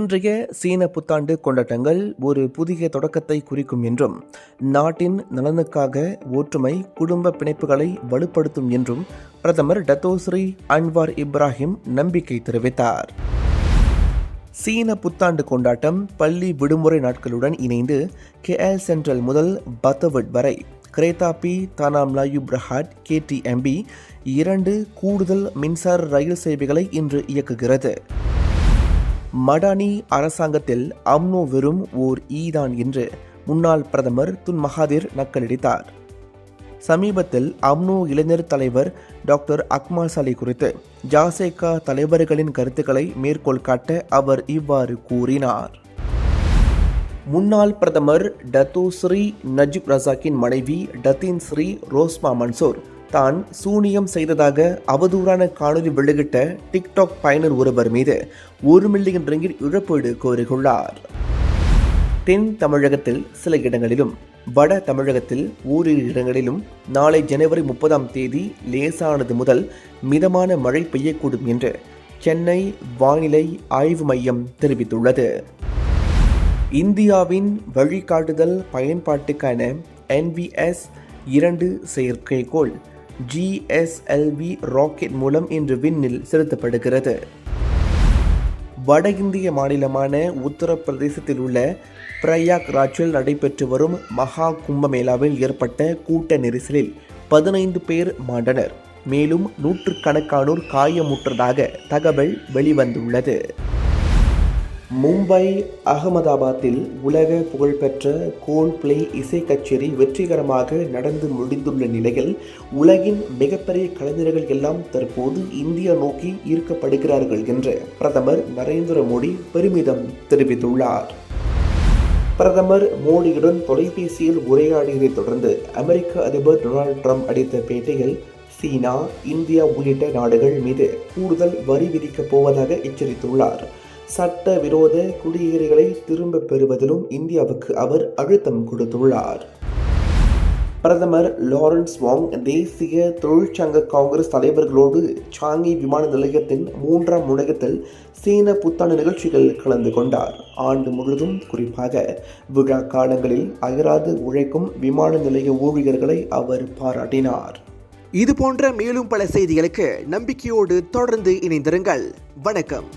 இன்றைய சீன புத்தாண்டு கொண்டாட்டங்கள் ஒரு புதிய தொடக்கத்தை குறிக்கும் என்றும் நாட்டின் நலனுக்காக ஒற்றுமை குடும்ப பிணைப்புகளை வலுப்படுத்தும் என்றும் பிரதமர் டத்தோஸ்ரீ அன்வார் இப்ராஹிம் நம்பிக்கை தெரிவித்தார். சீன புத்தாண்டு கொண்டாட்டம் பள்ளி விடுமுறை நாட்களுடன் இணைந்து KL சென்ட்ரல் முதல் பத்தவட் வரை கிரேதாபி தானாம்லாயு பிரஹாட் KTMB 2 கூடுதல் மின்சார ரயில் சேவைகளை இன்று இயக்குகிறது. மடானி அரசாங்கத்தில் அம்னோ வெறும் ஓர் ஈதான் என்று முன்னாள் பிரதமர் துன் மகாதிர் நக்கலடித்தார். சமீபத்தில் அம்னோ இளைஞர் தலைவர் டாக்டர் அக்மால் சலி குறித்து ஜாசேகா தலைவர்களின் கருத்துக்களை மேற்கோள் காட்ட அவர் இவ்வாறு கூறினார். முன்னாள் பிரதமர் டத்தோஸ்ரீ நஜிப் ரசாக்கின் மனைவி டத்தீன் ஸ்ரீ ரோஸ்மா மன்சூர் தான் சூனியம் செய்ததாக அவதூறான காணொலி வெளியிட்ட டிக்டாக் பயனர் ஒருவர் மீது 1 மில்லியன் ரிங்கிட் இழப்பீடு கோரியுள்ளார். தென் தமிழகத்தில் சில இடங்களிலும் வட தமிழகத்தில் ஓரிரு இடங்களிலும் நாளை ஜனவரி 30ஆம் தேதி லேசானது முதல் மிதமான மழை பெய்யக்கூடும் என்று சென்னை வானிலை ஆய்வு மையம் தெரிவித்துள்ளது. இந்தியாவின் வழிகாட்டுதல் பயன்பாட்டுக்கான NVS 2 செயற்கைக்கோள் GSLV ராக்கெட் மூலம் இன்று விண்ணில் செலுத்தப்படுகிறது. வட இந்திய மாநிலமான உத்தரப்பிரதேசத்தில் உள்ள பிரயாக்ராஜில் நடைபெற்று வரும் மகா கும்பமேளாவில் ஏற்பட்ட கூட்ட நெரிசலில் 15 பேர் மாண்டனர். மேலும் நூற்றுக்கணக்கானோர் காயமுற்றதாக தகவல் வெளிவந்துள்ளது. மும்பை அகமதாபாத்தில் உலக புகழ்பெற்ற கோல்ட்பிளே இசை கச்சேரி வெற்றிகரமாக நடந்து முடிந்துள்ள நிலையில் உலகின் மிகப்பெரிய கலைஞர்கள் எல்லாம் தற்போது இந்தியா நோக்கி ஈர்க்கப்படுகிறார்கள் என்று பிரதமர் நரேந்திர மோடி பெருமிதம் தெரிவித்துள்ளார். பிரதமர் மோடியுடன் தொலைபேசியில் உரையாடியதைத் தொடர்ந்து அமெரிக்க அதிபர் டொனால்ட் ட்ரம்ப் அளித்த பேட்டியில் சீனா, இந்தியா உள்ளிட்ட நாடுகள் மீது கூடுதல் வரி விதிக்கப் போவதாக எச்சரித்துள்ளார். சட்ட விரோத குடியேறிகளை திரும்ப பெறுவதிலும் இந்தியாவுக்கு அவர் அழுத்தம் கொடுத்துள்ளார். பிரதமர் லாரன்ஸ் வாங் தேசிய தொழிற்சங்க காங்கிரஸ் தலைவர்களோடு சாங்கி விமான நிலையத்தின் 3ஆம் முனையத்தில் சீன புத்தாண்டு நிகழ்ச்சிகள் கலந்து கொண்டார். ஆண்டு முழுதும் குறிப்பாக விழா காலங்களில் அயராது உழைக்கும் விமான நிலைய ஊழியர்களை அவர் பாராட்டினார். இது போன்ற மேலும் பல செய்திகளுக்கு நம்பிக்கையோடு தொடர்ந்து இணைந்திருங்கள். வணக்கம்.